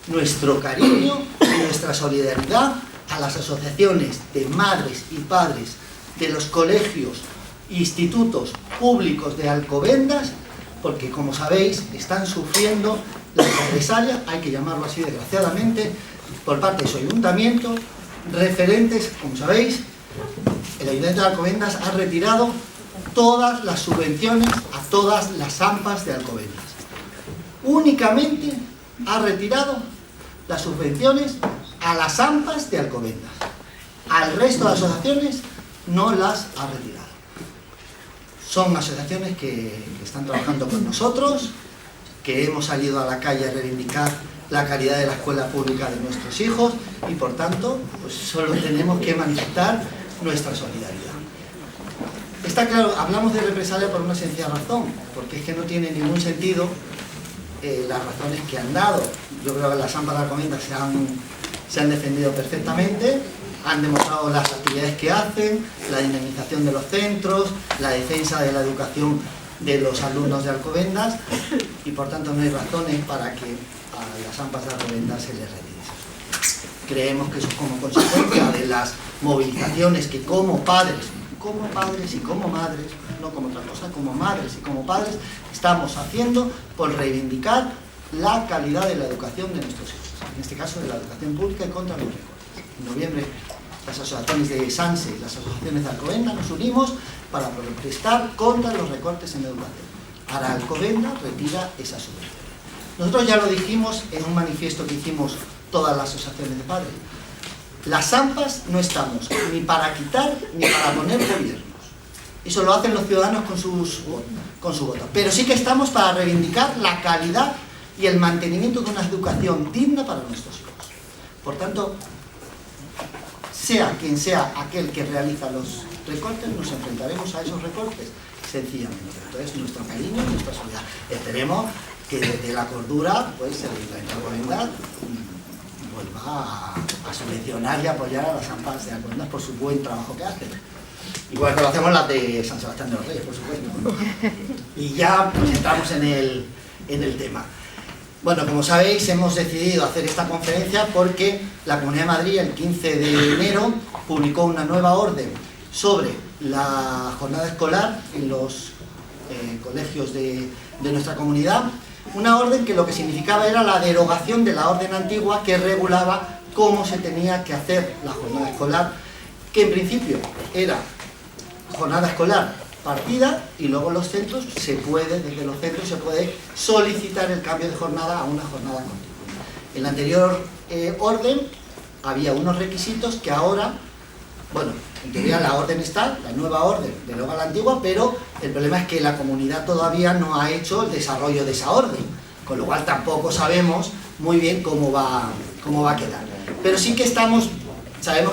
nuestro cariño y nuestra solidaridad a las asociaciones de madres y padres de los colegios e institutos públicos de Alcobendas, porque como sabéis están sufriendo las represalias, hay que llamarlo así desgraciadamente, por parte de su ayuntamiento, referentes, como sabéis, el ayuntamiento de Alcobendas ha retirado todas las subvenciones a todas las AMPAs de Alcobendas. Únicamente ha retirado las subvenciones a las AMPAs de Alcobendas. Al resto de asociaciones no las ha retirado. Son asociaciones que están trabajando con nosotros, que hemos salido a la calle a reivindicar la calidad de la escuela pública de nuestros hijos y por tanto pues solo tenemos que manifestar nuestra solidaridad. Está claro, hablamos de represalia por una sencilla razón, porque es que no tiene ningún sentido las razones que han dado. Yo creo que las AMPAs de Alcobendas se han defendido perfectamente, han demostrado las actividades que hacen, la dinamización de los centros, la defensa de la educación de los alumnos de Alcobendas y por tanto no hay razones para que a las AMPAs de Alcobendas se les retire eso. Creemos que eso es como consecuencia de las movilizaciones que como padres y como madres, no como otra cosa, como madres y como padres, estamos haciendo por reivindicar la calidad de la educación de nuestros hijos, en este caso de la educación pública y contra los recortes. En noviembre las asociaciones de SANSE y las asociaciones de Alcobendas nos unimos para protestar contra los recortes en educación. Ahora Alcobendas retira esa subvención. Nosotros ya lo dijimos en un manifiesto que hicimos todas las asociaciones de padres. Las AMPAs no estamos ni para quitar ni para poner gobiernos. Eso lo hacen los ciudadanos con su voto. Pero sí que estamos para reivindicar la calidad y el mantenimiento de una educación digna para nuestros hijos. Por tanto, sea quien sea aquel que realiza los recortes, nos enfrentaremos a esos recortes, sencillamente. Entonces, nuestro cariño y nuestra solidaridad. Esperemos que desde la cordura, pues, el Ayuntamiento de Alcobendas vuelva a subvencionar y apoyar a las AMPAs de Alcobendas por su buen trabajo que hacen. Igual que lo hacemos las de San Sebastián de los Reyes, por supuesto. Y ya pues entramos en el tema. Bueno, como sabéis, hemos decidido hacer esta conferencia porque la Comunidad de Madrid, el 15 de enero, publicó una nueva orden sobre la jornada escolar en los colegios de nuestra comunidad. Una orden que lo que significaba era la derogación de la orden antigua que regulaba cómo se tenía que hacer la jornada escolar, que en principio era jornada escolar partida y luego los centros desde los centros se puede solicitar el cambio de jornada a una jornada continua. En la anterior orden había unos requisitos que ahora, bueno, en teoría la orden está, la nueva orden deroga la antigua, pero el problema es que la comunidad todavía no ha hecho el desarrollo de esa orden, con lo cual tampoco sabemos muy bien cómo va a quedar. Pero sí que sabemos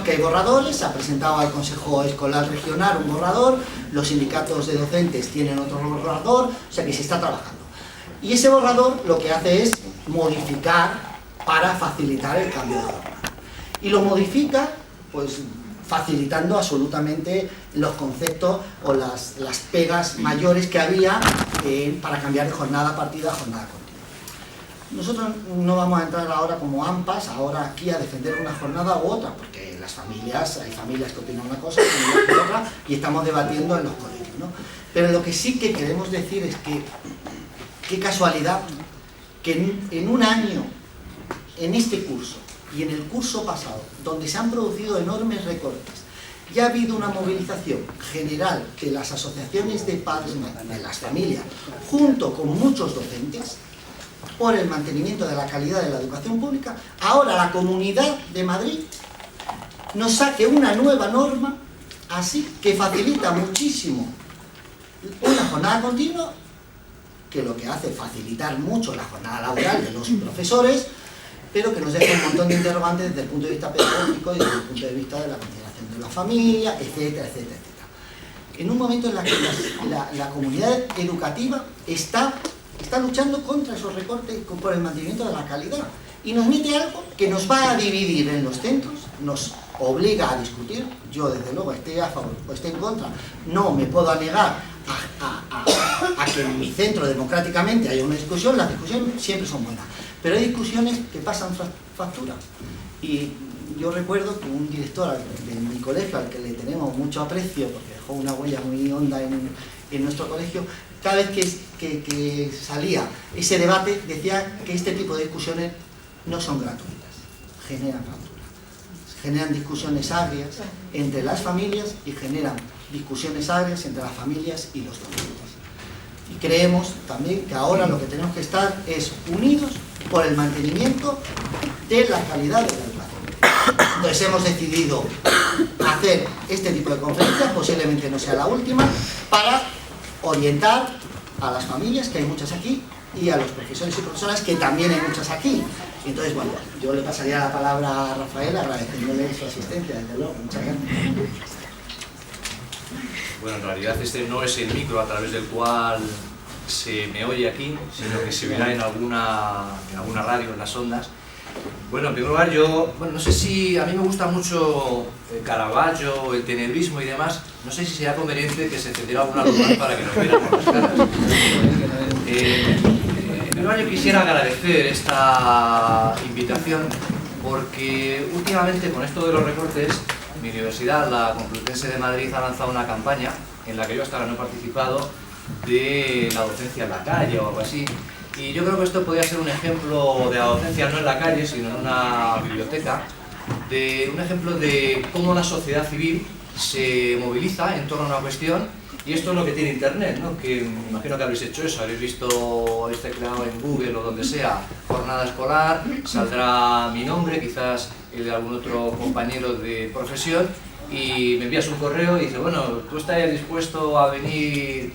que hay borradores, se ha presentado al Consejo Escolar Regional un borrador, los sindicatos de docentes tienen otro borrador, o sea que se está trabajando. Y ese borrador lo que hace es modificar para facilitar el cambio de jornada. Y lo modifica, pues, facilitando absolutamente los conceptos o las pegas mayores que había para cambiar de jornada partida a jornada continua. Nosotros no vamos a entrar ahora como AMPAs, ahora aquí a defender una jornada u otra, porque hay familias que opinan una cosa, familias que otra, y estamos debatiendo en los colegios, ¿no? Pero lo que sí que queremos decir es que, qué casualidad, que en un año, en este curso, y en el curso pasado, donde se han producido enormes recortes, ya ha habido una movilización general de las asociaciones de padres de las familias, junto con muchos docentes, por el mantenimiento de la calidad de la educación pública. Ahora la Comunidad de Madrid nos saque una nueva norma, así que facilita muchísimo una jornada continua, que lo que hace es facilitar mucho la jornada laboral de los profesores, pero que nos deja un montón de interrogantes desde el punto de vista pedagógico y desde el punto de vista de la conciliación de la familia, etcétera, etcétera, etcétera. En un momento en el que la comunidad educativa está luchando contra esos recortes por el mantenimiento de la calidad y nos mete algo que nos va a dividir en los centros, nos obliga a discutir. Yo desde luego esté a favor o esté en contra, no me puedo negar a que en mi centro democráticamente haya una discusión. Las discusiones siempre son buenas, pero hay discusiones que pasan factura. Y yo recuerdo que un director de mi colegio, al que le tenemos mucho aprecio porque dejó una huella muy honda en nuestro colegio, cada vez que salía ese debate decía que este tipo de discusiones no son gratuitas, generan factura, generan discusiones agrias entre las familias y generan discusiones agrias entre las familias y los docentes. Y creemos también que ahora lo que tenemos que estar es unidos por el mantenimiento de la calidad de la educación. Entonces hemos decidido hacer este tipo de conferencias, posiblemente no sea la última, para orientar a las familias, que hay muchas aquí, y a los profesores y profesoras, que también hay muchas aquí. Entonces, bueno, yo le pasaría la palabra a Rafael, agradeciéndole su asistencia, desde luego. Muchas gracias. Bueno, en realidad este no es el micro a través del cual se me oye aquí, sino que se verá en alguna radio, en las ondas. Bueno, en primer lugar, no sé si a mí me gusta mucho el Caravaggio, el tenebrismo y demás. No sé si sería conveniente que se encendiera alguna luz para que nos viéramos las caras. En primer lugar, yo quisiera agradecer esta invitación porque últimamente con esto de los recortes, mi universidad, la Complutense de Madrid, ha lanzado una campaña en la que yo hasta ahora no he participado, de la docencia en la calle o algo así. Y yo creo que esto podría ser un ejemplo de la docencia no en la calle, sino en una biblioteca, de un ejemplo de cómo la sociedad civil se moviliza en torno a una cuestión. Y esto es lo que tiene Internet, ¿no? Que me imagino que habréis hecho eso, habréis visto, habéis tecleado en Google o donde sea, jornada escolar, saldrá mi nombre, quizás el de algún otro compañero de profesión, y me envías un correo y dices, bueno, tú estás dispuesto a venir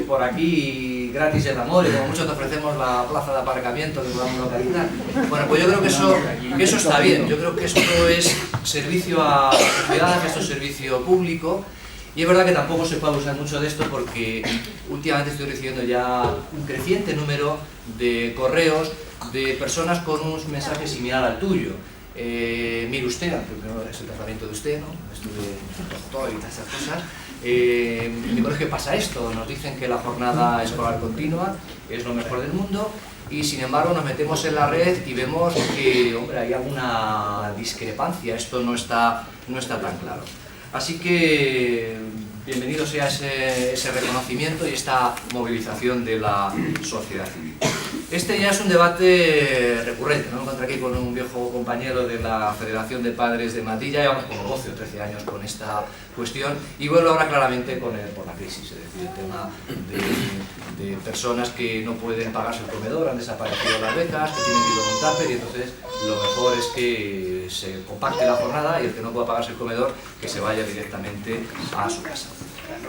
por aquí gratis en amor, y como mucho te ofrecemos la plaza de aparcamiento que podamos localizar. Bueno, pues yo creo que eso está bien, yo creo que esto es servicio a la sociedad, que esto es servicio público. Y es verdad que tampoco se puede abusar mucho de esto porque últimamente estoy recibiendo ya un creciente número de correos de personas con un mensaje similar al tuyo. Mire usted, primero es el tratamiento de usted, ¿no? Estuve doctor y todas esas cosas. En mi colegio pasa esto, nos dicen que la jornada escolar continua es lo mejor del mundo y sin embargo nos metemos en la red y vemos que, hombre, hay alguna discrepancia, esto no está tan claro. Así que bienvenido sea ese reconocimiento y esta movilización de la sociedad civil. Este ya es un debate recurrente, ¿no? Me encontré aquí con un viejo compañero de la Federación de Padres de Madrid, ya llevamos como 12 o 13 años con esta cuestión, y vuelvo ahora claramente por la crisis, es decir, el tema de personas que no pueden pagarse el comedor, han desaparecido las becas, que tienen que ir a un tupper, y entonces lo mejor es que se compacte la jornada y el que no pueda pagarse el comedor, que se vaya directamente a su casa.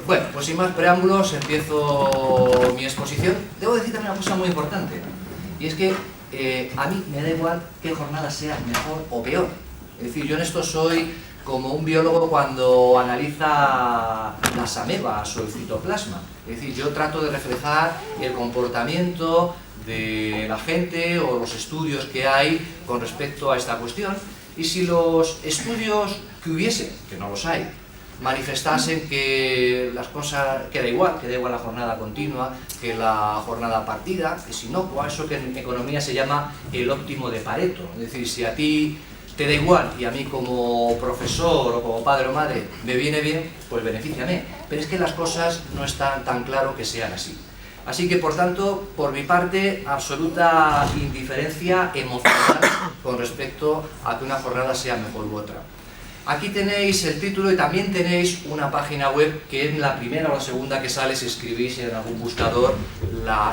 Bueno, pues sin más preámbulos, empiezo mi exposición. Debo decir también una cosa muy importante, y es que a mí me da igual qué jornada sea mejor o peor. Es decir, yo en esto soy como un biólogo cuando analiza las amebas o el citoplasma. Es decir, yo trato de reflejar el comportamiento de la gente o los estudios que hay con respecto a esta cuestión, y si los estudios que hubiese, que no los hay, manifestasen que las cosas, que da igual la jornada continua, que la jornada partida, que es inocua, eso que en economía se llama el óptimo de Pareto. Es decir, si a ti te da igual y a mí como profesor o como padre o madre me viene bien, pues benefíciame. Pero es que las cosas no están tan claro que sean así. Así que, por tanto, por mi parte, absoluta indiferencia emocional con respecto a que una jornada sea mejor u otra. Aquí tenéis el título y también tenéis una página web que es la primera o la segunda que sale si escribís en algún buscador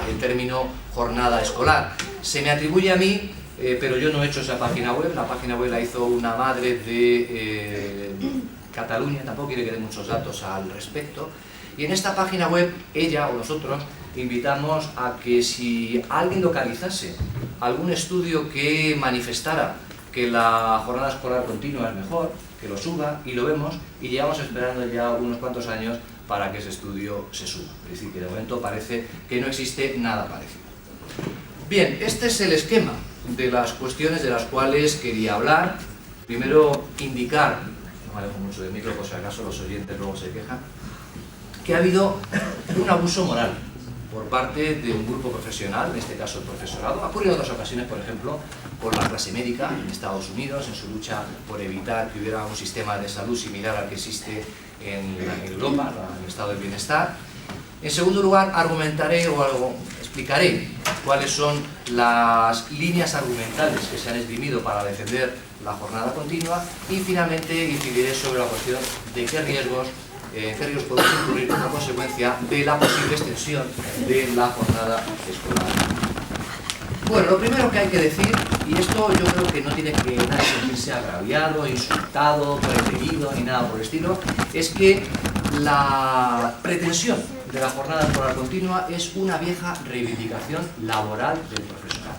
el término jornada escolar. Se me atribuye a mí, pero yo no he hecho esa página web. La página web la hizo una madre de Cataluña, tampoco quiere que dé muchos datos al respecto. Y en esta página web, ella o nosotros invitamos a que si alguien localizase algún estudio que manifestara que la jornada escolar continua es mejor, que lo suba, y lo vemos, y llevamos esperando ya unos cuantos años para que ese estudio se suba. Es decir, que de momento parece que no existe nada parecido. Bien, este es el esquema de las cuestiones de las cuales quería hablar. Primero, indicar, no me alejo mucho del micro por si acaso los oyentes luego se quejan, que ha habido un abuso moral por parte de un grupo profesional, en este caso el profesorado. Ha ocurrido en otras ocasiones, por ejemplo, con la clase médica en Estados Unidos, en su lucha por evitar que hubiera un sistema de salud similar al que existe en Europa, en el estado del bienestar. En segundo lugar, explicaré cuáles son las líneas argumentales que se han esgrimido para defender la jornada continua y finalmente incidiré sobre la cuestión de qué riesgos podemos incurrir como consecuencia de la posible extensión de la jornada escolar. Bueno, lo primero que hay que decir, y esto yo creo que no tiene que nadie sentirse agraviado, insultado, preterido ni nada por el estilo, es que la pretensión de la jornada escolar continua es una vieja reivindicación laboral del profesorado,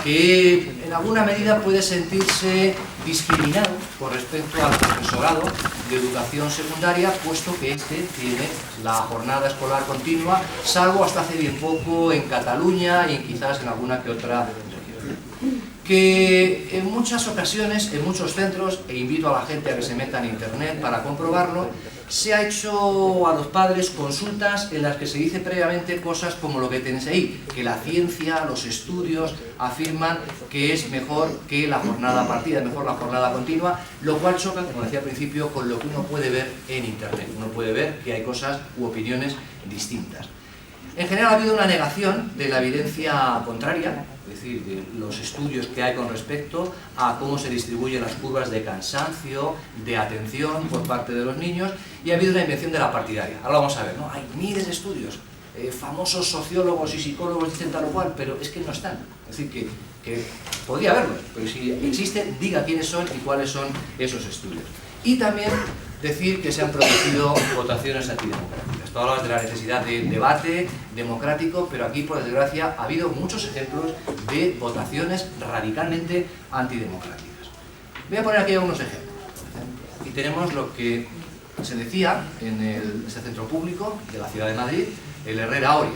que en alguna medida puede sentirse discriminado con respecto al profesorado de educación secundaria, puesto que este tiene la jornada escolar continua, salvo hasta hace bien poco en Cataluña y quizás en alguna que otra región. Que en muchas ocasiones, en muchos centros, e invito a la gente a que se meta en internet para comprobarlo, se ha hecho a los padres consultas en las que se dice previamente cosas como lo que tenéis ahí, que la ciencia, los estudios afirman que es mejor que la jornada partida, mejor la jornada continua, lo cual choca, como decía al principio, con lo que uno puede ver en internet. Uno puede ver que hay cosas u opiniones distintas. En general ha habido una negación de la evidencia contraria, es decir, de los estudios que hay con respecto a cómo se distribuyen las curvas de cansancio, de atención por parte de los niños, y ha habido una invención de la partidaria. Ahora vamos a ver, ¿no? Hay miles de estudios, famosos sociólogos y psicólogos dicen tal o cual, pero es que no están. Es decir, que podría haberlos, pero si existen, diga quiénes son y cuáles son esos estudios. Y también decir que se han producido votaciones antidemocráticas. Tú hablabas de la necesidad de debate democrático, pero aquí, por desgracia, ha habido muchos ejemplos de votaciones radicalmente antidemocráticas. Voy a poner aquí algunos ejemplos. Y tenemos lo que se decía en este centro público de la ciudad de Madrid, el Herrera Oria,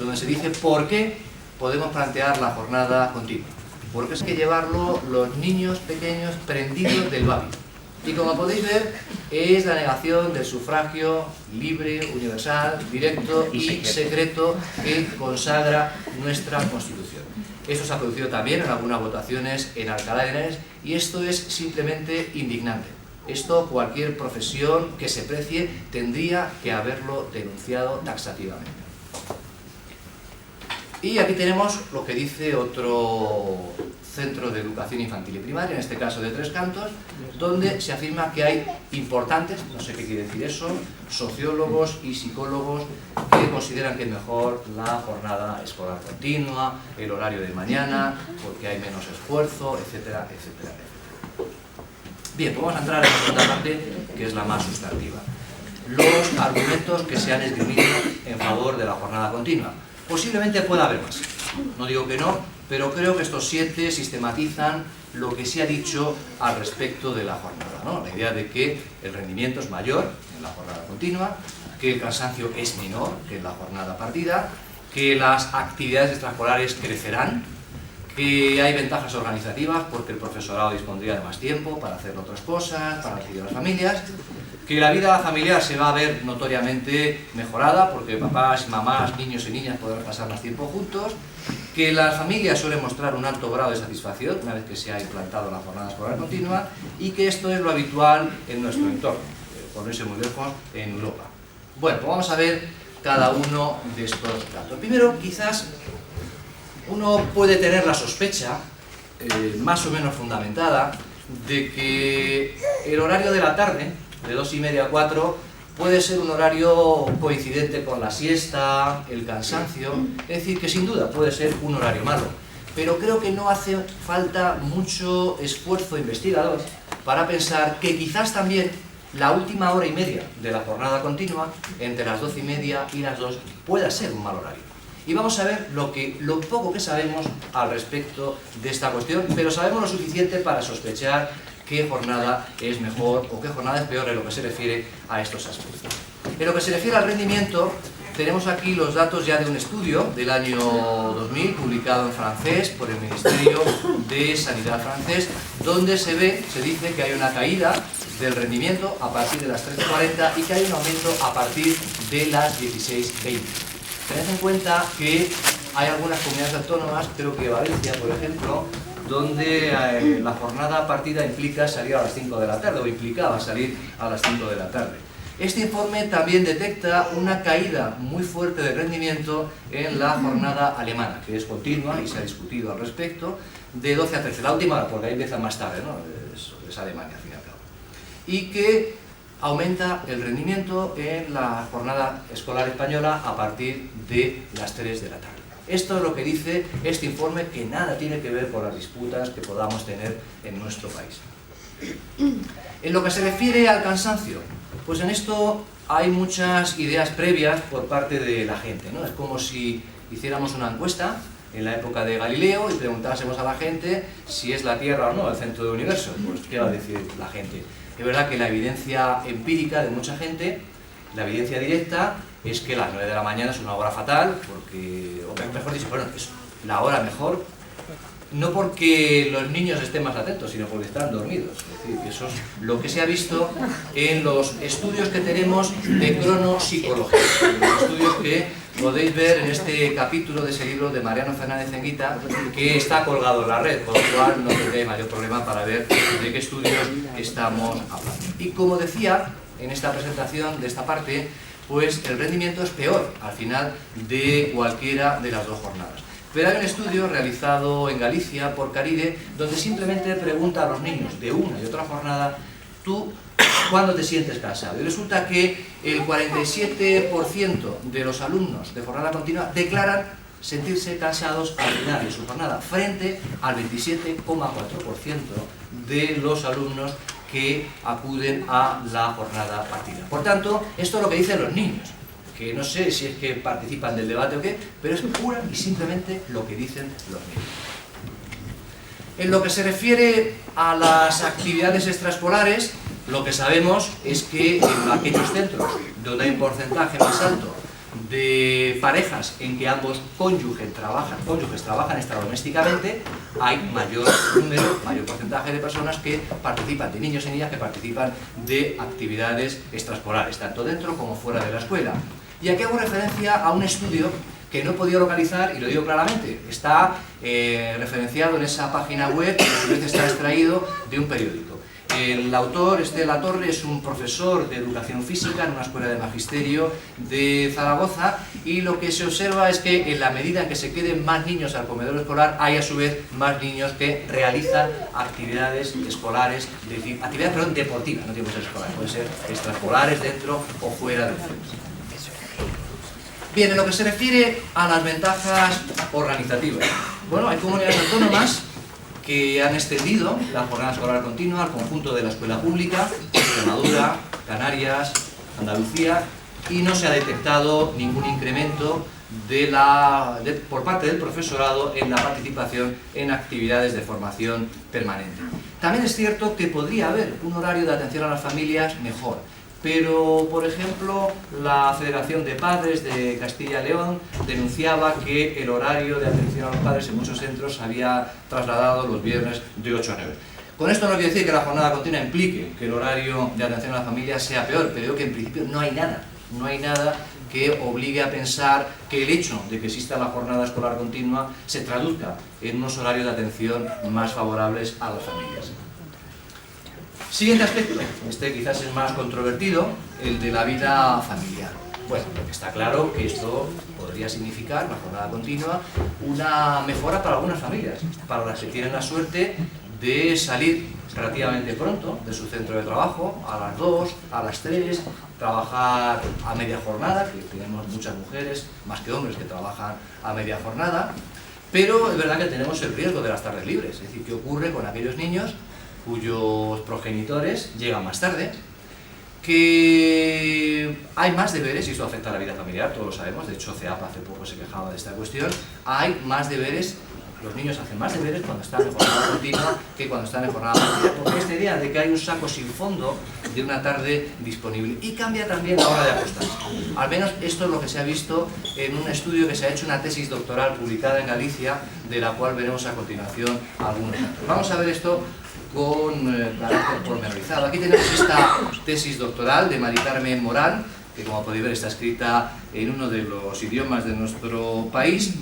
donde se dice por qué podemos plantear la jornada continua. Porque es que llevarlo los niños pequeños prendidos del babi. Y como podéis ver, es la negación del sufragio libre, universal, directo y secreto que consagra nuestra Constitución. Esto se ha producido también en algunas votaciones en Alcalá de Henares y esto es simplemente indignante. Esto cualquier profesión que se precie tendría que haberlo denunciado taxativamente. Y aquí tenemos lo que dice otro centro de educación infantil y primaria, en este caso de Tres Cantos, donde se afirma que hay importantes, no sé qué quiere decir eso, sociólogos y psicólogos que consideran que es mejor la jornada escolar continua, el horario de mañana, porque hay menos esfuerzo, etcétera, etcétera, etcétera. Bien, pues vamos a entrar en la segunda parte, que es la más sustantiva. Los argumentos que se han esgrimido en favor de la jornada continua. Posiblemente pueda haber más, no digo que no, pero creo que estos 7 sistematizan lo que se ha dicho al respecto de la jornada, ¿no? La idea de que el rendimiento es mayor en la jornada continua, que el cansancio es menor que en la jornada partida, que las actividades extraescolares crecerán, que hay ventajas organizativas porque el profesorado dispondría de más tiempo para hacer otras cosas, para recibir a las familias, que la vida familiar se va a ver notoriamente mejorada porque papás, mamás, niños y niñas podrán pasar más tiempo juntos, que las familias suelen mostrar un alto grado de satisfacción una vez que se ha implantado la jornada escolar continua y que esto es lo habitual en nuestro entorno, por no irse muy lejos, en Europa. Bueno, pues vamos a ver cada uno de estos datos. Primero, quizás uno puede tener la sospecha, más o menos fundamentada, de que el horario de la tarde, de 2:30 a 4, puede ser un horario coincidente con la siesta, el cansancio, es decir, que sin duda puede ser un horario malo. Pero creo que no hace falta mucho esfuerzo investigador para pensar que quizás también la última hora y media de la jornada continua, entre las 12:30 y las 2, pueda ser un mal horario. Y vamos a ver lo poco que sabemos al respecto de esta cuestión, pero sabemos lo suficiente para sospechar qué jornada es mejor o qué jornada es peor en lo que se refiere a estos aspectos. En lo que se refiere al rendimiento, tenemos aquí los datos ya de un estudio del año 2000, publicado en francés por el Ministerio de Sanidad francés, donde se dice que hay una caída del rendimiento a partir de las 13:40 y que hay un aumento a partir de las 16:20. Tened en cuenta que hay algunas comunidades autónomas, creo que Valencia, por ejemplo, donde la jornada partida implica salir a las 5 de la tarde, o implicaba salir a las 5 de la tarde. Este informe también detecta una caída muy fuerte de rendimiento en la jornada alemana, que es continua y se ha discutido al respecto, de 12 a 13, la última hora, porque ahí empieza más tarde, ¿no? Es Alemania, al fin y al cabo. Y que aumenta el rendimiento en la jornada escolar española a partir de las 3 de la tarde. Esto es lo que dice este informe, que nada tiene que ver con las disputas que podamos tener en nuestro país. En lo que se refiere al cansancio, pues en esto hay muchas ideas previas por parte de la gente, ¿no? Es como si hiciéramos una encuesta en la época de Galileo y preguntásemos a la gente si es la Tierra o no el centro del universo. Pues ¿qué va a decir la gente? Es verdad que la evidencia empírica de mucha gente, la evidencia directa, es que las 9 de la mañana es una hora fatal, porque, o mejor dicho, bueno, es la hora mejor, no porque los niños estén más atentos, sino porque están dormidos. Es decir, que eso es lo que se ha visto en los estudios que tenemos de cronopsicología, los estudios que podéis ver en este capítulo de ese libro de Mariano Fernández Enguita, que está colgado en la red, por lo cual no tendréis mayor problema para ver de qué estudios estamos hablando. Y como decía en esta presentación de esta parte, pues el rendimiento es peor al final de cualquiera de las dos jornadas. Pero hay un estudio realizado en Galicia por Caride, donde simplemente pregunta a los niños de una y otra jornada: ¿tú cuándo te sientes cansado? Y resulta que el 47% de los alumnos de jornada continua declaran sentirse cansados al final de su jornada, frente al 27,4% de los alumnos que acuden a la jornada partida. Por tanto, esto es lo que dicen los niños, que no sé si es que participan del debate o qué, pero es pura y simplemente lo que dicen los niños. En lo que se refiere a las actividades extraescolares, lo que sabemos es que en aquellos centros donde hay un porcentaje más alto de parejas en que ambos cónyuges trabajan extradomésticamente, hay mayor número, mayor porcentaje de personas que participan, de niños y niñas que participan de actividades extraescolares, tanto dentro como fuera de la escuela. Y aquí hago referencia a un estudio que no he podido localizar, y lo digo claramente, está referenciado en esa página web, que a su vez está extraído de un periódico. El autor, Latorre, es un profesor de educación física en una escuela de magisterio de Zaragoza, y lo que se observa es que en la medida en que se queden más niños al comedor escolar, hay a su vez más niños que realizan actividades escolares, actividades deportivas, no tiene que ser escolares, pueden ser extraescolares dentro o fuera del centro. Bien, en lo que se refiere a las ventajas organizativas, bueno, hay comunidades autónomas que han extendido la jornada escolar continua al conjunto de la escuela pública: Extremadura, Canarias, Andalucía, y no se ha detectado ningún incremento por parte del profesorado en la participación en actividades de formación permanente. También es cierto que podría haber un horario de atención a las familias mejor, pero, por ejemplo, la Federación de Padres de Castilla y León denunciaba que el horario de atención a los padres en muchos centros se había trasladado los viernes de 8 a 9. Con esto no quiero decir que la jornada continua implique que el horario de atención a la familia sea peor, pero creo que en principio no hay nada que obligue a pensar que el hecho de que exista la jornada escolar continua se traduzca en unos horarios de atención más favorables a las familias. Siguiente aspecto, este quizás es más controvertido, el de la vida familiar. Bueno, porque está claro que esto podría significar, la jornada continua, una mejora para algunas familias, para las que tienen la suerte de salir relativamente pronto de su centro de trabajo, a las 2, a las 3, trabajar a media jornada, que tenemos muchas mujeres, más que hombres, que trabajan a media jornada, pero es verdad que tenemos el riesgo de las tardes libres. Es decir, ¿qué ocurre con aquellos niños cuyos progenitores llegan más tarde? Que hay más deberes, y esto afecta a la vida familiar, todos lo sabemos, de hecho CEAP hace poco se quejaba de esta cuestión. Hay más deberes, los niños hacen más deberes cuando están en jornada continua que cuando están en jornada partida, porque esta idea de que hay un saco sin fondo de una tarde disponible, y cambia también la hora de acostarse. Al menos esto es lo que se ha visto en un estudio que se ha hecho, una tesis doctoral publicada en Galicia, de la cual veremos a continuación algunos datos. Vamos a ver esto con carácter pormenorizado. Aquí tenemos esta tesis doctoral de Mari Carmen Morán, que como podéis ver está escrita en uno de los idiomas de nuestro país,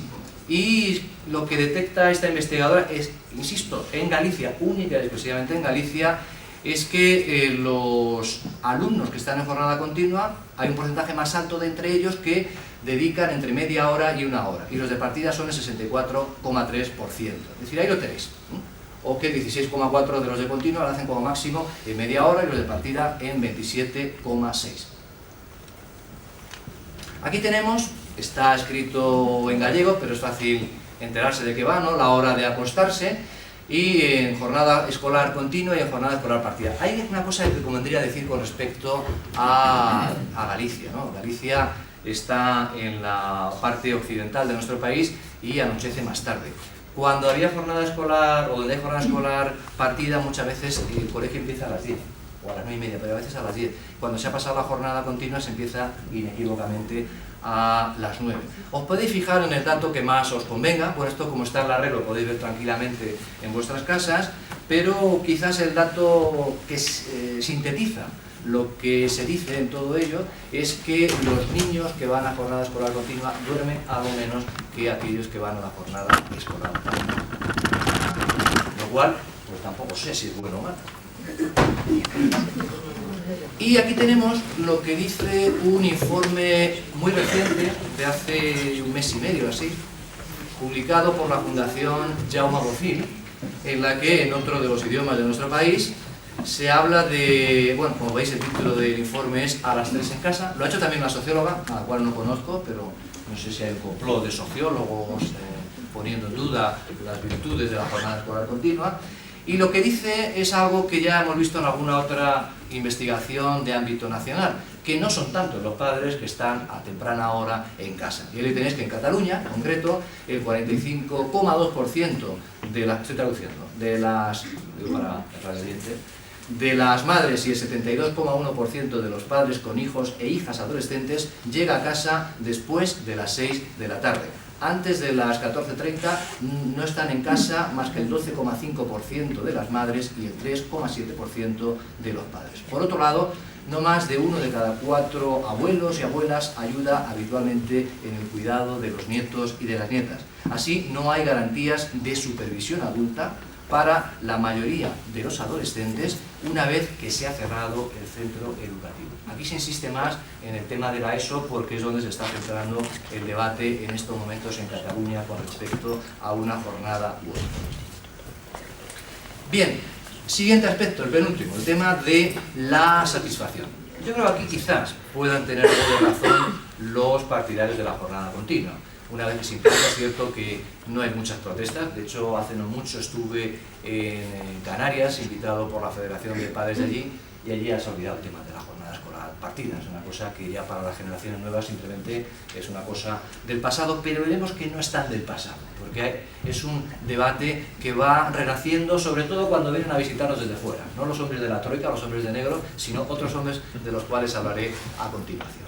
y lo que detecta esta investigadora es, insisto, en Galicia, única y exclusivamente en Galicia, es que los alumnos que están en jornada continua, hay un porcentaje más alto de entre ellos que dedican entre media hora y una hora, y los de partida son el 64,3%. Es decir, ahí lo tenéis. O que 16,4% de los de continua lo hacen como máximo en media hora y los de partida en 27,6%. Aquí tenemos, está escrito en gallego, pero es fácil enterarse de qué va, ¿no? La hora de acostarse, y en jornada escolar continua y en jornada escolar partida. Hay una cosa que convendría decir con respecto a Galicia, ¿no? Galicia está en la parte occidental de nuestro país y anochece más tarde. Cuando había jornada escolar, o donde hay jornada escolar partida, muchas veces el colegio empieza a las 10, o a las 9:30, pero a veces a las 10. Cuando se ha pasado la jornada continua se empieza inequívocamente a las 9. Os podéis fijar en el dato que más os convenga, por esto como está en la red lo podéis ver tranquilamente en vuestras casas, pero quizás el dato que sintetiza lo que se dice en todo ello es que los niños que van a jornada escolar continua duermen algo menos que aquellos que van a la jornada escolar partida. Lo cual, pues tampoco sé si es bueno o malo. Y aquí tenemos lo que dice un informe muy reciente, de hace un mes y medio así, publicado por la Fundación Jaume Bofill, en la que en otro de los idiomas de nuestro país se habla de, bueno, como veis el título del informe es A las 3 en casa. Lo ha hecho también una socióloga, a la cual no conozco, pero no sé si hay un complot de sociólogos poniendo en duda las virtudes de la jornada escolar continua. Y lo que dice es algo que ya hemos visto en alguna otra investigación de ámbito nacional, que no son tantos los padres que están a temprana hora en casa. Y ahí tenéis que en Cataluña, en concreto, el 45,2% de las, estoy traduciendo, de las, de las madres y el 72,1% de los padres con hijos e hijas adolescentes llega a casa después de las 6 de la tarde. Antes de las 14:30 no están en casa más que el 12,5% de las madres y el 3,7% de los padres. Por otro lado, no más de 1 de cada 4 abuelos y abuelas ayuda habitualmente en el cuidado de los nietos y de las nietas. Así, no hay garantías de supervisión adulta para la mayoría de los adolescentes una vez que se ha cerrado el centro educativo. Aquí se insiste más en el tema de la ESO porque es donde se está centrando el debate en estos momentos en Cataluña con respecto a una jornada u otra. Bien, siguiente aspecto, el penúltimo, el tema de la satisfacción. Yo creo que aquí quizás puedan tener algo de razón los partidarios de la jornada continua. Una vez que se implanta, es cierto que no hay muchas protestas. De hecho, hace no mucho estuve en Canarias, invitado por la Federación de Padres de allí, y allí ya se ha olvidado el tema de la jornada escolar partida. Es una cosa que ya para las generaciones nuevas simplemente es una cosa del pasado, pero veremos que no es tan del pasado, porque es un debate que va renaciendo, sobre todo cuando vienen a visitarnos desde fuera. No los hombres de la troika, los hombres de negro, sino otros hombres de los cuales hablaré a continuación.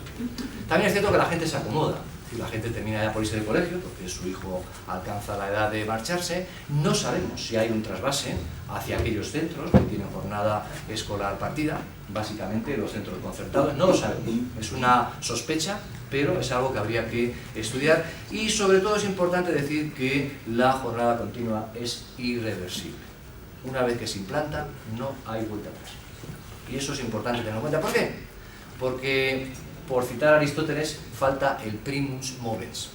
También es cierto que la gente se acomoda. Si la gente termina ya por irse del colegio, porque su hijo alcanza la edad de marcharse, no sabemos si hay un trasvase hacia aquellos centros que tienen jornada escolar partida, básicamente los centros concertados, no lo sabemos. Es una sospecha, pero es algo que habría que estudiar, y sobre todo es importante decir que la jornada continua es irreversible. Una vez que se implanta, no hay vuelta atrás. Y eso es importante tener en cuenta. ¿Por qué? Porque, por citar a Aristóteles, falta el primus movens,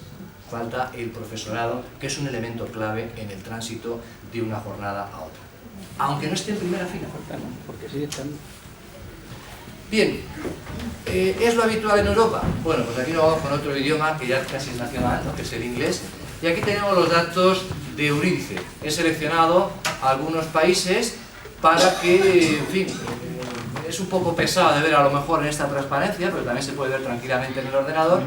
falta el profesorado, que es un elemento clave en el tránsito de una jornada a otra, aunque no esté en primera fila. Porque sigue estando. Bien, ¿es lo habitual en Europa? Bueno, pues aquí nos vamos con otro idioma que ya casi es nacional, ¿no?, que es el inglés, y aquí tenemos los datos de Eurídice. He seleccionado algunos países para que, en fin, es un poco pesado de ver a lo mejor en esta transparencia, pero también se puede ver tranquilamente en el ordenador,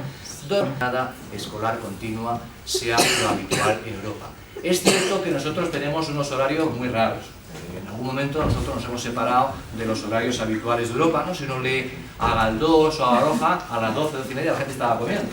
donde la jornada escolar continua sea lo habitual en Europa. Es cierto que nosotros tenemos unos horarios muy raros. En algún momento nosotros nos hemos separado de los horarios habituales de Europa, ¿no? Si uno lee a Galdós o a Baroja, a las 12, 12:30 la gente estaba comiendo.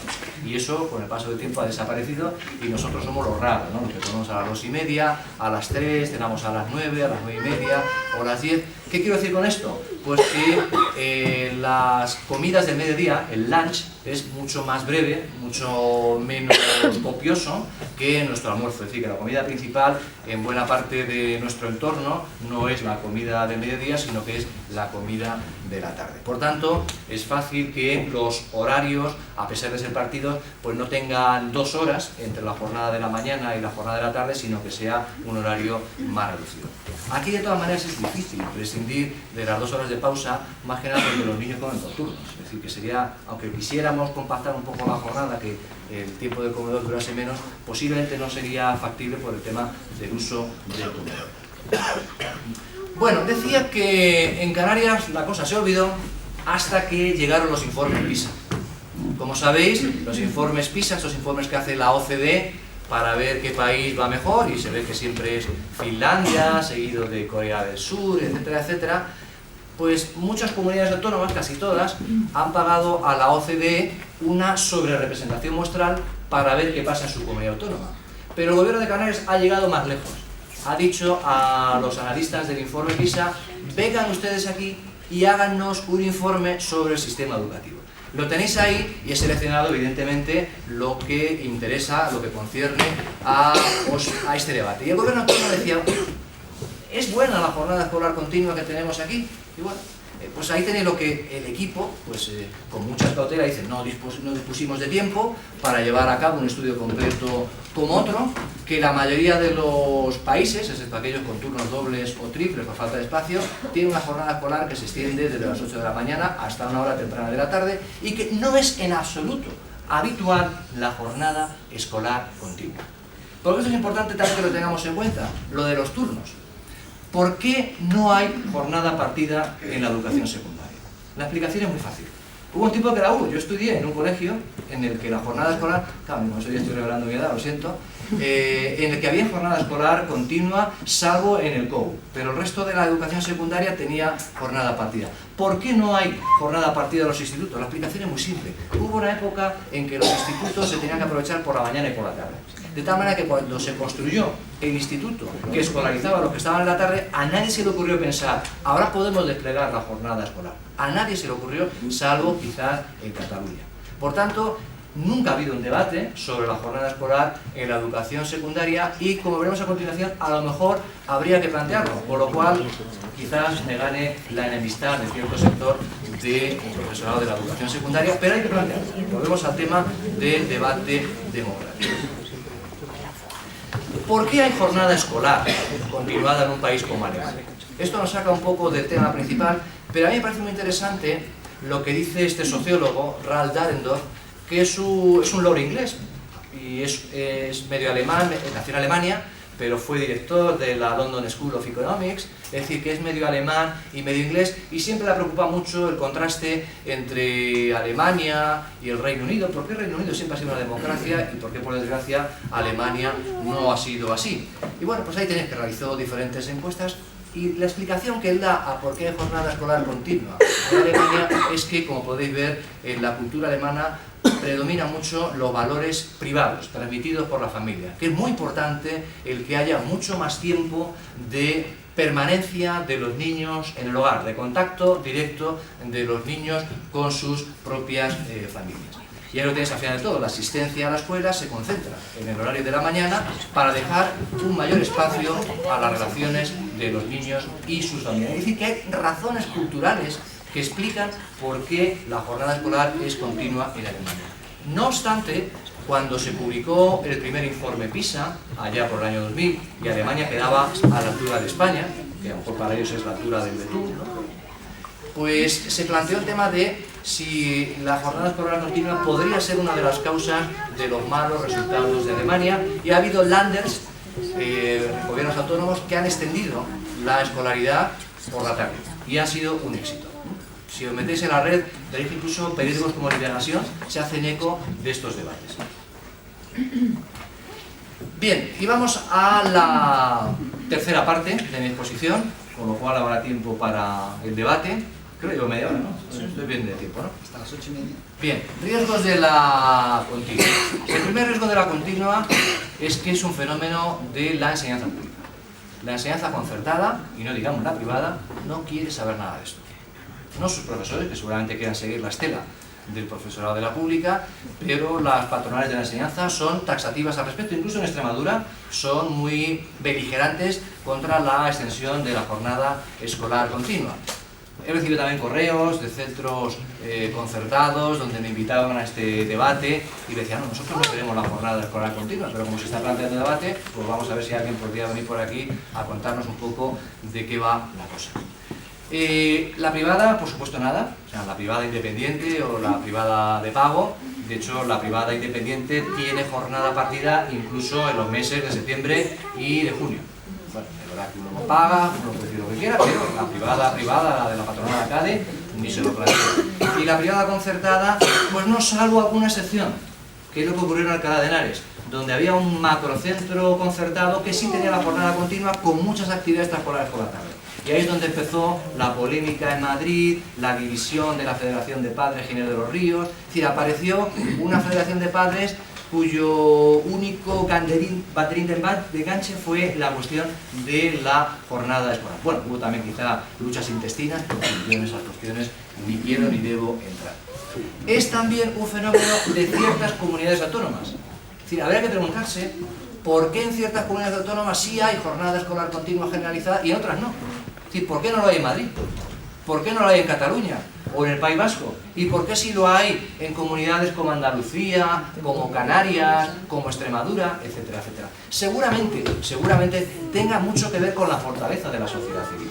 y eso con el paso del tiempo ha desaparecido y nosotros somos los raros, ¿no? Los que comemos a las 2:30, a las 3, cenamos a las 9, a las 9:30 o a las 10. ¿Qué quiero decir con esto? Pues que las comidas del mediodía, el lunch, es mucho más breve, mucho menos copioso que nuestro almuerzo. Es decir, que la comida principal en buena parte de nuestro entorno no es la comida del mediodía, sino que es la comida de la tarde. Por tanto, es fácil que los horarios, a pesar de ser partidos, pues no tengan 2 horas entre la jornada de la mañana y la jornada de la tarde, sino que sea un horario más reducido. Aquí, de todas maneras, es difícil prescindir de las 2 horas de pausa, más que nada porque los niños comen por turnos. Es decir, que sería, aunque quisiéramos compactar un poco la jornada, que el tiempo de comedor durase menos, posiblemente no sería factible por el tema del uso del comedor. Bueno, decía que en Canarias la cosa se olvidó hasta que llegaron los informes PISA. Como sabéis, los informes PISA, estos informes que hace la OCDE para ver qué país va mejor, y se ve que siempre es Finlandia, seguido de Corea del Sur, etcétera, etcétera, pues muchas comunidades autónomas, casi todas, han pagado a la OCDE una sobrerepresentación muestral para ver qué pasa en su comunidad autónoma. Pero el gobierno de Canarias ha llegado más lejos. Ha dicho a los analistas del informe PISA: vengan ustedes aquí y háganos un informe sobre el sistema educativo. Lo tenéis ahí y he seleccionado evidentemente lo que interesa, lo que concierne a este debate. Y el gobierno autónomo decía: ¿es buena la jornada escolar continua que tenemos aquí? Y bueno, pues ahí tenéis lo que el equipo, pues con mucha cautela, dice: no dispusimos de tiempo para llevar a cabo un estudio completo como otro, que la mayoría de los países, excepto aquellos con turnos dobles o triples por falta de espacio, tienen una jornada escolar que se extiende desde las 8 de la mañana hasta una hora temprana de la tarde, y que no es en absoluto habitual la jornada escolar continua. Por eso es importante también que lo tengamos en cuenta, lo de los turnos. ¿Por qué no hay jornada partida en la educación secundaria? La explicación es muy fácil. Hubo un tiempo que la hubo. Yo estudié en un colegio en el que la jornada escolar, claro, no sé, ya estoy revelando mi edad, lo siento, en el que había jornada escolar continua, salvo en el COU, pero el resto de la educación secundaria tenía jornada partida. ¿Por qué no hay jornada partida en los institutos? La explicación es muy simple. Hubo una época en que los institutos se tenían que aprovechar por la mañana y por la tarde. De tal manera que cuando se construyó el instituto que escolarizaba a los que estaban en la tarde, a nadie se le ocurrió pensar: ahora podemos desplegar la jornada escolar. A nadie se le ocurrió, salvo quizás en Cataluña. Por tanto, nunca ha habido un debate sobre la jornada escolar en la educación secundaria, y como veremos a continuación, a lo mejor habría que plantearlo, por lo cual quizás me gane la enemistad de cierto sector del profesorado de la educación secundaria, pero hay que plantearlo. Volvemos al tema del debate democrático. ¿Por qué hay jornada escolar continuada en un país como Alemania? Esto nos saca un poco del tema principal, pero a mí me parece muy interesante lo que dice este sociólogo, Ralf Dahrendorf, que es un loro inglés, y es medio alemán, nació en Alemania, pero fue director de la London School of Economics, es decir, que es medio alemán y medio inglés, y siempre le preocupa mucho el contraste entre Alemania y el Reino Unido. ¿Por qué el Reino Unido siempre ha sido una democracia y por qué, por desgracia, Alemania no ha sido así? Y bueno, pues ahí tenéis que realizó diferentes encuestas, y la explicación que él da a por qué hay jornada escolar continua en Alemania es que, como podéis ver, en la cultura alemana predomina mucho los valores privados, transmitidos por la familia, que es muy importante el que haya mucho más tiempo de permanencia de los niños en el hogar, de contacto directo de los niños con sus propias familias. Y ahí lo tenéis al final de todo: la asistencia a la escuela se concentra en el horario de la mañana para dejar un mayor espacio a las relaciones de los niños y sus familias. Es decir, que hay razones culturales que explican por qué la jornada escolar es continua en Alemania. No obstante, cuando se publicó el primer informe PISA, allá por el año 2000, y Alemania quedaba a la altura de España, que a lo mejor para ellos es la altura del betún, ¿no?, pues se planteó el tema de si la jornada escolar continua podría ser una de las causas de los malos resultados de Alemania, y ha habido Länders, gobiernos autónomos, que han extendido la escolaridad por la tarde, y ha sido un éxito. Si os metéis en la red, veréis que incluso periódicos como Liberación se hacen eco de estos debates. Bien, y vamos a la tercera parte de mi exposición, con lo cual habrá tiempo para el debate. Creo que llevo media hora, ¿no? Estoy bien de tiempo, ¿no? Hasta las 8:30. Bien, riesgos de la continua. El primer riesgo de la continua es que es un fenómeno de la enseñanza pública. La enseñanza concertada, y no digamos la privada, no quiere saber nada de esto. No sus profesores, que seguramente quieran seguir la estela del profesorado de la pública, pero las patronales de la enseñanza son taxativas al respecto. Incluso en Extremadura son muy beligerantes contra la extensión de la jornada escolar continua. He recibido también correos de centros concertados donde me invitaban a este debate y me decían, no, nosotros no queremos la jornada escolar continua, pero como se está planteando el debate, pues vamos a ver si alguien podría venir por aquí a contarnos un poco de qué va la cosa. La privada, por supuesto nada, o sea, la privada independiente o la privada de pago. De hecho, la privada independiente tiene jornada partida incluso en los meses de septiembre y de junio. Bueno, es verdad que uno no paga, uno puede decir lo que quiera, pero la privada, la de la patronal ACADE, ni se lo plantea. Y la privada concertada, pues no, salvo alguna excepción, que es lo que ocurrió en Alcalá de Henares, donde había un macrocentro concertado que sí tenía la jornada continua con muchas actividades extraescolares por la tarde. Y ahí es donde empezó la polémica en Madrid, la división de la Federación de Padres Ginés de los Ríos. Es decir, apareció una federación de padres cuyo único banderín de enganche fue la cuestión de la jornada escolar. Bueno, hubo también quizá luchas intestinas, pero yo en esas cuestiones ni quiero ni debo entrar. Es también un fenómeno de ciertas comunidades autónomas. Es decir, habría que preguntarse por qué en ciertas comunidades autónomas sí hay jornada escolar continua generalizada y en otras no. Es decir, ¿por qué no lo hay en Madrid? ¿Por qué no lo hay en Cataluña o en el País Vasco? ¿Y por qué sí lo hay en comunidades como Andalucía, como Canarias, como Extremadura, etcétera, etcétera? Seguramente tenga mucho que ver con la fortaleza de la sociedad civil.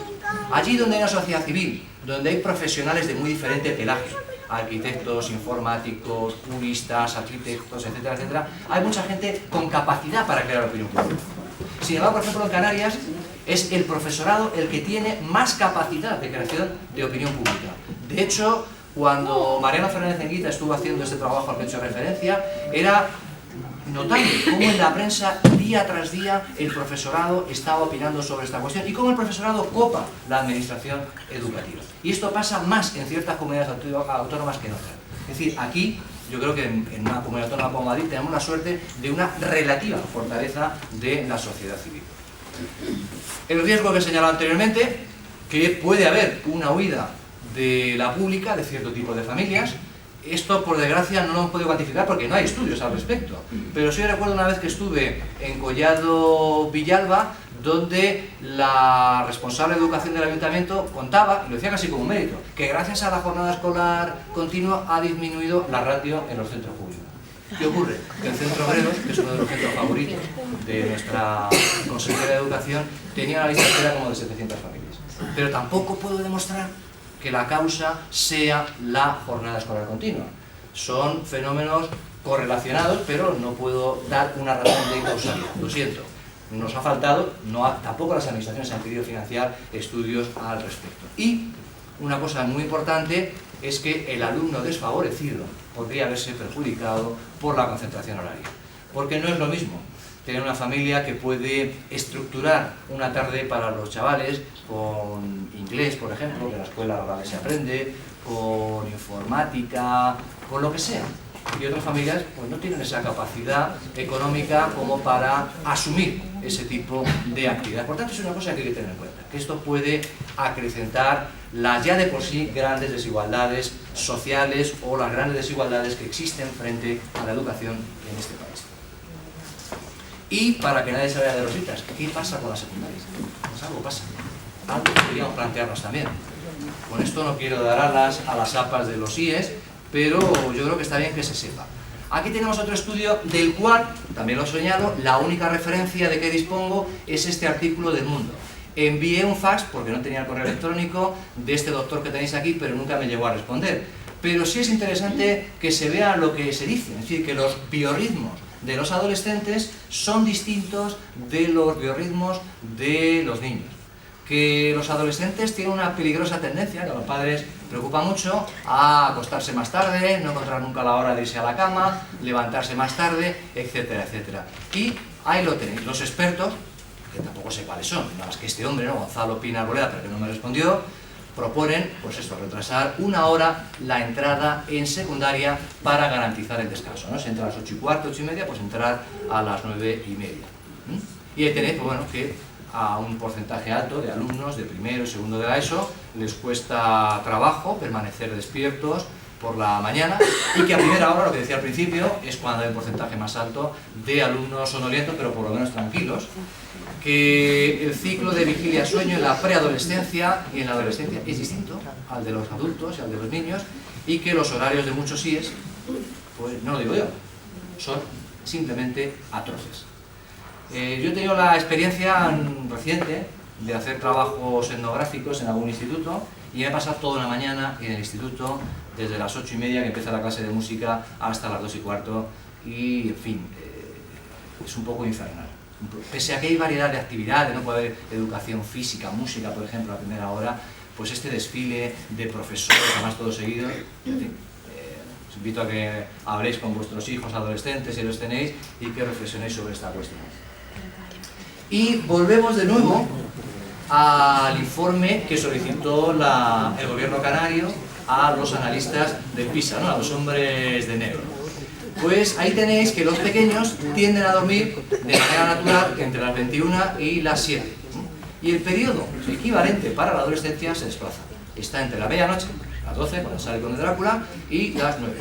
Allí donde hay una sociedad civil, donde hay profesionales de muy diferente pelaje, arquitectos, informáticos, juristas, arquitectos, etcétera, etcétera, hay mucha gente con capacidad para crear opinión pública. Sin embargo, por ejemplo, en Canarias es el profesorado el que tiene más capacidad de creación de opinión pública. De hecho, cuando Mariano Fernández Enguita estuvo haciendo este trabajo al que he hecho referencia, era notable cómo en la prensa, día tras día, el profesorado estaba opinando sobre esta cuestión y cómo el profesorado copa la administración educativa. Y esto pasa más en ciertas comunidades autónomas que en otras. Es decir, aquí yo creo que en una comunidad autónoma como Madrid tenemos la suerte de una relativa fortaleza de la sociedad civil. El riesgo que he señalado anteriormente, que puede haber una huida de la pública de cierto tipo de familias. Esto, por desgracia, no lo hemos podido cuantificar porque no hay estudios al respecto. Pero sí recuerdo una vez que estuve en Collado Villalba, donde la responsable de educación del ayuntamiento contaba, y lo decía casi como un mérito, que gracias a la jornada escolar continua ha disminuido la ratio en los centros públicos. ¿Qué ocurre? Que el Centro Obreros, que es uno de los centros favoritos de nuestra consejera de Educación, tenía una lista de espera como de 700 familias. Pero tampoco puedo demostrar que la causa sea la jornada escolar continua. Son fenómenos correlacionados, pero no puedo dar una razón de causalidad. Lo siento. Nos ha faltado, tampoco las administraciones han querido financiar estudios al respecto. Y una cosa muy importante es que el alumno desfavorecido podría verse perjudicado por la concentración horaria. Porque no es lo mismo tener una familia que puede estructurar una tarde para los chavales con inglés, por ejemplo, que en la escuela rural se aprende, con informática, con lo que sea. Y otras familias pues no tienen esa capacidad económica como para asumir ese tipo de actividad. Por tanto, es una cosa que hay que tener en cuenta, que esto puede acrecentar las ya de por sí grandes desigualdades sociales o las grandes desigualdades que existen frente a la educación en este país. Y para que nadie se vaya de rositas, ¿qué pasa con las secundarias? Pues algo pasa. Algo podríamos plantearnos también. Con esto no quiero dar alas a las APAs de los IES, pero yo creo que está bien que se sepa. Aquí tenemos otro estudio del cual, también lo he señalado, la única referencia de que dispongo es este artículo del Mundo. Envié un fax, porque no tenía el correo electrónico, de este doctor que tenéis aquí, pero nunca me llegó a responder. Pero sí es interesante que se vea lo que se dice, es decir, que los biorritmos de los adolescentes son distintos de los biorritmos de los niños. Que los adolescentes tienen una peligrosa tendencia, que a los padres preocupa mucho, a acostarse más tarde, no encontrar nunca la hora de irse a la cama, levantarse más tarde, etcétera, etcétera. Y ahí lo tenéis, los expertos, que tampoco sé cuáles son, nada más que este hombre, ¿no? Gonzalo Pina Arboleda, pero que no me respondió, proponen, pues esto, retrasar 1 hora la entrada en secundaria para garantizar el descanso, ¿no? Si entra a las 8:15, 8:30, pues entrar a las 9:30. Y ahí tenéis, pues bueno, que a un porcentaje alto de alumnos de primero y segundo de la ESO les cuesta trabajo permanecer despiertos por la mañana, y que a primera hora, lo que decía al principio, es cuando hay un porcentaje más alto de alumnos sonolientos, pero por lo menos tranquilos, que el ciclo de vigilia-sueño en la preadolescencia y en la adolescencia es distinto al de los adultos y al de los niños, y que los horarios de muchos IES, pues no lo digo yo, son simplemente atroces. Yo he tenido la experiencia reciente de hacer trabajos etnográficos en algún instituto, y me he pasado toda una mañana en el instituto, desde las 8:30 que empieza la clase de música hasta las 2:15, y en fin, es un poco infernal. Pese a que hay variedad de actividades, no puede haber educación física, música, por ejemplo, a primera hora, pues este desfile de profesores, además todos seguidos, en fin, os invito a que habléis con vuestros hijos adolescentes, si los tenéis, y que reflexionéis sobre esta cuestión. Y volvemos de nuevo al informe que solicitó el gobierno canario a los analistas del PISA, ¿no? A los hombres de negro. Pues ahí tenéis que los pequeños tienden a dormir de manera natural entre las 21 y las 7. Y el periodo equivalente para la adolescencia se desplaza. Está entre la medianoche, las 12, cuando sale con Drácula, y las 9.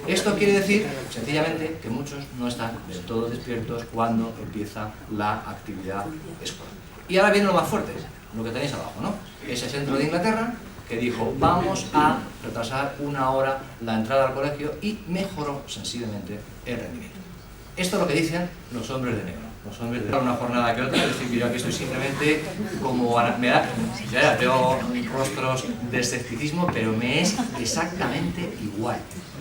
Esto quiere decir, sencillamente, que muchos no están del todo despiertos cuando empieza la actividad escolar. Y ahora viene lo más fuerte, lo que tenéis abajo, ¿no? Ese centro de Inglaterra que dijo, vamos a retrasar 1 hora la entrada al colegio, y mejoró sensiblemente el rendimiento. Esto es lo que dicen los hombres de negro. Los hombres de negro, una jornada que otra, es decir, que yo aquí estoy simplemente como... ya tengo rostros de escepticismo, pero me es exactamente igual.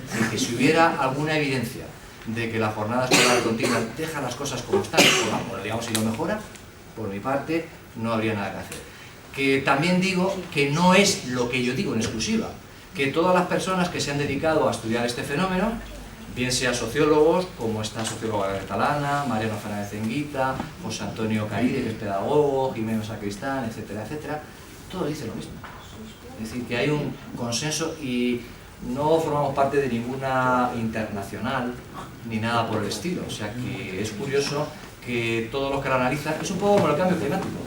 Es decir, que si hubiera alguna evidencia de que la jornada escolar continua deja las cosas como están, o digamos, si lo mejora, por mi parte, no habría nada que hacer. Que también digo que no es lo que yo digo en exclusiva, que todas las personas que se han dedicado a estudiar este fenómeno, bien sean sociólogos, como esta socióloga catalana, Mariano Fernández Enguita, José Antonio Caride, que es pedagogo, Jimeno Sacristán, etcétera, etcétera, todos dicen lo mismo. Es decir, que hay un consenso, y no formamos parte de ninguna internacional ni nada por el estilo. O sea que es curioso que todos los que lo analizan, es un poco como el cambio climático.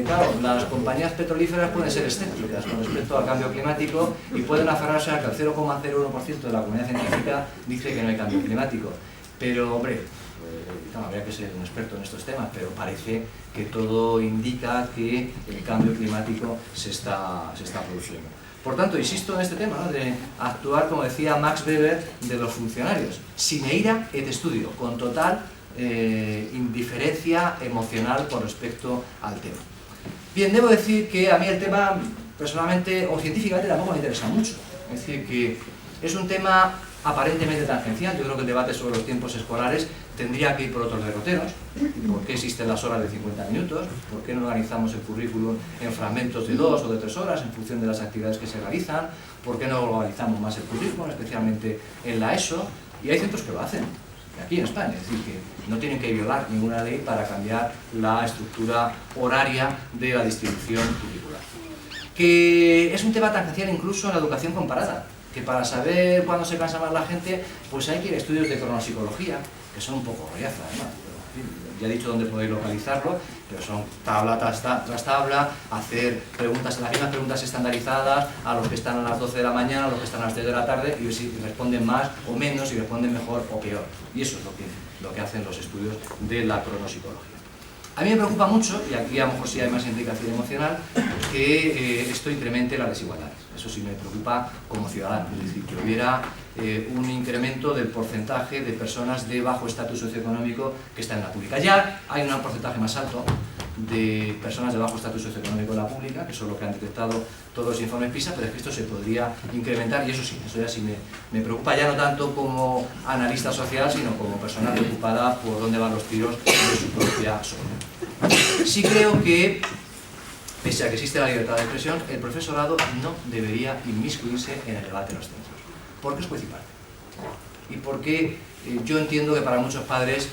Claro, las compañías petrolíferas pueden ser escépticas con respecto al cambio climático y pueden aferrarse a que el 0,01% de la comunidad científica dice que no hay cambio climático. Pero, hombre, claro, habría que ser un experto en estos temas, pero parece que todo indica que el cambio climático se está produciendo. Por tanto, insisto en este tema, ¿no?, de actuar, como decía Max Weber, de los funcionarios, sine ira et studio, con total indiferencia emocional con respecto al tema. Bien, debo decir que a mí el tema, personalmente o científicamente, tampoco me interesa mucho. Es decir, que es un tema aparentemente tangencial. Yo creo que el debate sobre los tiempos escolares tendría que ir por otros derroteros. ¿Por qué existen las horas de 50 minutos? ¿Por qué no organizamos el currículum en fragmentos de 2 o de 3 horas en función de las actividades que se realizan? ¿Por qué no globalizamos más el currículum, especialmente en la ESO? Y hay centros que lo hacen, aquí en España, es decir, que no tienen que violar ninguna ley para cambiar la estructura horaria de la distribución curricular. Que es un tema tangencial incluso en la educación comparada, que para saber cuándo se cansa más la gente, pues hay que ir a estudios de cronopsicología, que son un poco rollazo además. Ya he dicho dónde podéis localizarlo, pero son tabla tras tabla, hacer preguntas, las mismas preguntas estandarizadas a los que están a las 12 de la mañana, a los que están a las 3 de la tarde, y ver si responden más o menos, si responden mejor o peor. Y eso es lo que hacen los estudios de la cronopsicología. A mí me preocupa mucho, y aquí a lo mejor sí hay más implicación emocional, que esto incremente las desigualdades. Eso sí me preocupa como ciudadano, es decir, que hubiera un incremento del porcentaje de personas de bajo estatus socioeconómico que están en la pública. Ya hay un porcentaje más alto de personas de bajo estatus socioeconómico en la pública, que eso es lo que han detectado todos los informes PISA, pero es que esto se podría incrementar, y eso sí, eso ya sí me preocupa, ya no tanto como analista social, sino como persona preocupada por dónde van los tiros de su propia zona. Sí creo que, pese a que existe la libertad de expresión, el profesorado no debería inmiscuirse en el debate de los centros, porque es juez y parte. y porque yo entiendo que para muchos padres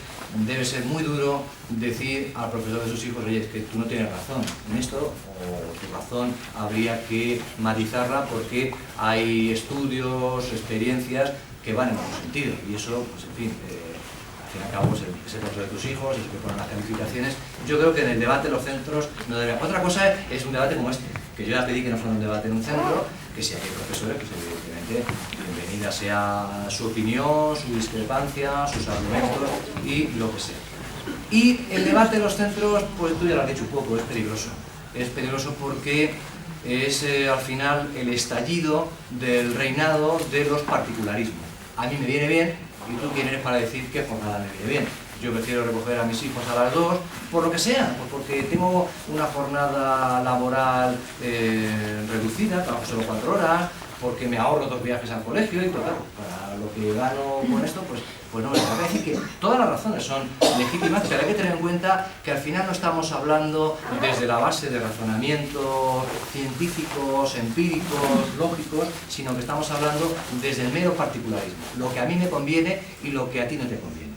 debe ser muy duro decir al profesor de sus hijos: oye, es que tú no tienes razón en esto, o tu razón habría que matizarla porque hay estudios, experiencias que van en otro sentido, y eso, pues en fin, al fin y al cabo es el profesor de tus hijos, es el que pone las calificaciones. Yo creo que en el debate los centros no deberían. Otra cosa es un debate como este, que yo ya pedí que no fuera un debate en un centro, que si hay profesores, pues evidentemente bienvenida sea su opinión, su discrepancia, sus argumentos y lo que sea. Y el debate en los centros, pues tú ya lo has dicho un poco, es peligroso. Es peligroso porque es al final el estallido del reinado de los particularismos. A mí me viene bien, y tú quién eres para decir qué jornada me viene bien. Yo prefiero recoger a mis hijos a las 2, por lo que sea, pues porque tengo una jornada laboral reducida, trabajo solo 4 horas, porque me ahorro 2 viajes al colegio y todo, para lo que gano con esto, pues no me parece. Es decir, que todas las razones son legítimas, pero hay que tener en cuenta que al final no estamos hablando desde la base de razonamientos científicos, empíricos, lógicos, sino que estamos hablando desde el mero particularismo, lo que a mí me conviene y lo que a ti no te conviene.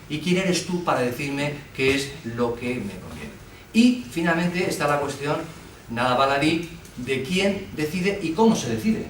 ¿Y quién eres tú para decirme qué es lo que me conviene? Y finalmente está la cuestión, nada baladí, de quién decide y cómo se decide.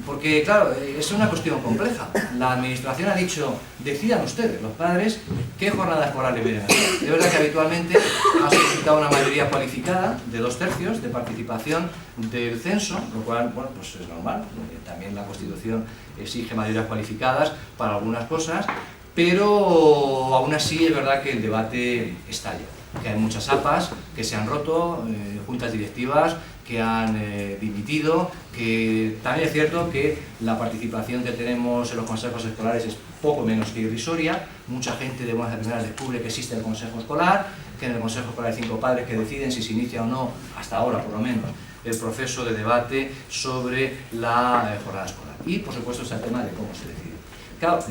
Porque, claro, es una cuestión compleja. La administración ha dicho: decidan ustedes, los padres, qué jornada escolar le vienen a hacer. De verdad que habitualmente ha solicitado una mayoría cualificada de 2/3 de participación del censo, lo cual, bueno, pues es normal. También la Constitución exige mayorías cualificadas para algunas cosas, pero aún así es verdad que el debate estalla, que hay muchas APAs que se han roto, juntas directivas que han dimitido, que también es cierto que la participación que tenemos en los consejos escolares es poco menos que irrisoria. Mucha gente de buenas a primeras descubre que existe el consejo escolar, que en el consejo escolar hay 5 padres que deciden si se inicia o no, hasta ahora por lo menos, el proceso de debate sobre la jornada escolar. Y por supuesto está el tema de cómo se decide. Claro,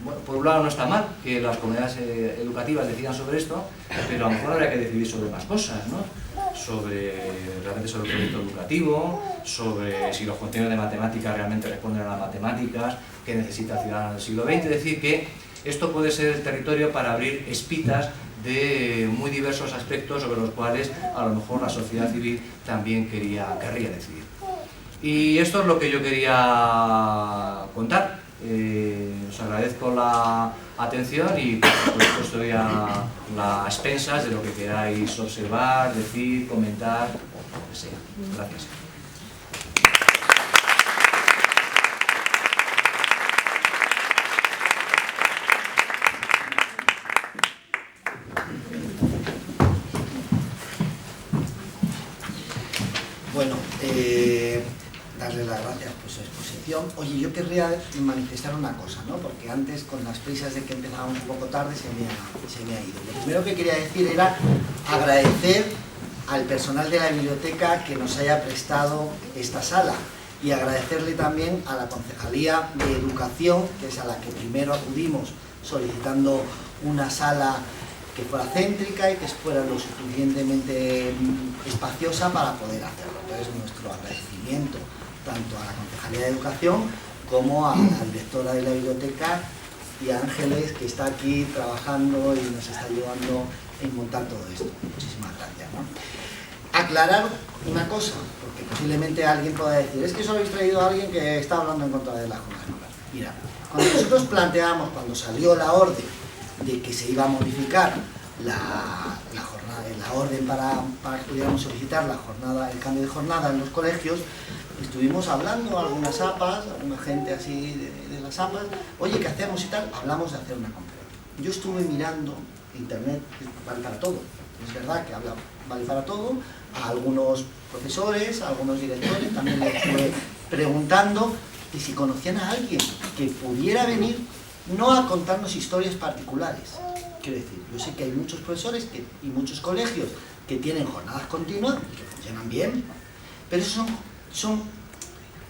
bueno, por un lado no está mal que las comunidades educativas decidan sobre esto, pero a lo mejor habría que decidir sobre más cosas, ¿no? Realmente sobre el proyecto educativo, sobre si los contenidos de matemáticas realmente responden a las matemáticas que necesita el ciudadano del siglo XX. Es decir, que esto puede ser el territorio para abrir espitas de muy diversos aspectos sobre los cuales a lo mejor la sociedad civil también querría decidir. Y esto es lo que yo quería contar. Os agradezco la atención y por supuesto estoy a las expensas de lo que queráis observar, decir, comentar, lo que sea. Gracias. Bueno, darle las gracias por su exposición. Oye, yo querría manifestar una cosa, ¿no? Porque antes, con las prisas de que empezábamos un poco tarde, se me ha ido. Lo primero que quería decir era agradecer al personal de la biblioteca que nos haya prestado esta sala y agradecerle también a la Concejalía de Educación, que es a la que primero acudimos solicitando una sala que fuera céntrica y que fuera lo suficientemente espaciosa para poder hacerlo. Entonces, nuestro agradecimiento tanto a la Concejalía de Educación como a la directora de la biblioteca y a Ángeles, que está aquí trabajando y nos está ayudando en montar todo esto. Muchísimas gracias, ¿no? Aclarar una cosa, porque posiblemente alguien pueda decir: es que eso habéis traído a alguien que está hablando en contra de la jornada escolar. Mira, cuando nosotros planteamos, cuando salió la orden de que se iba a modificar la orden para que pudiéramos solicitar el cambio de jornada en los colegios, estuvimos hablando a algunas APAs, a alguna gente así de las APAs: oye, ¿qué hacemos y tal? Hablamos de hacer una conferencia. Yo estuve mirando internet, vale para todo, es verdad que vale para todo, a algunos profesores, a algunos directores, también les estuve preguntando que si conocían a alguien que pudiera venir, no a contarnos historias particulares. Quiero decir, yo sé que hay muchos profesores y muchos colegios que tienen jornadas continuas y que funcionan bien, pero esos son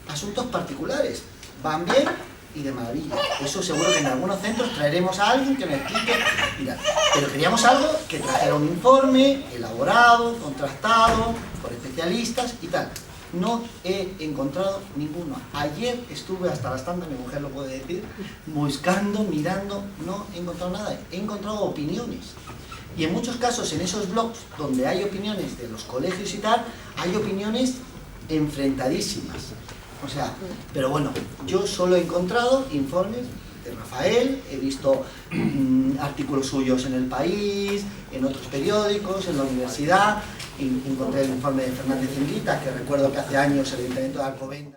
asuntos particulares, van bien y de maravilla. Eso seguro que en algunos centros traeremos a alguien que me explique. Mira, pero queríamos algo que trajera un informe elaborado, contrastado, por especialistas y tal. no he encontrado ninguno. Ayer estuve hasta las tantas, mi mujer lo puede decir, buscando, mirando, no he encontrado nada. He encontrado opiniones. Y en muchos casos, en esos blogs donde hay opiniones de los colegios y tal, hay opiniones enfrentadísimas. O sea, pero bueno, yo solo he encontrado informes de Rafael, he visto artículos suyos en El País, en otros periódicos, en la universidad, encontré el informe de Fernández Inguita, que recuerdo que hace años el Ayuntamiento de Alcobendas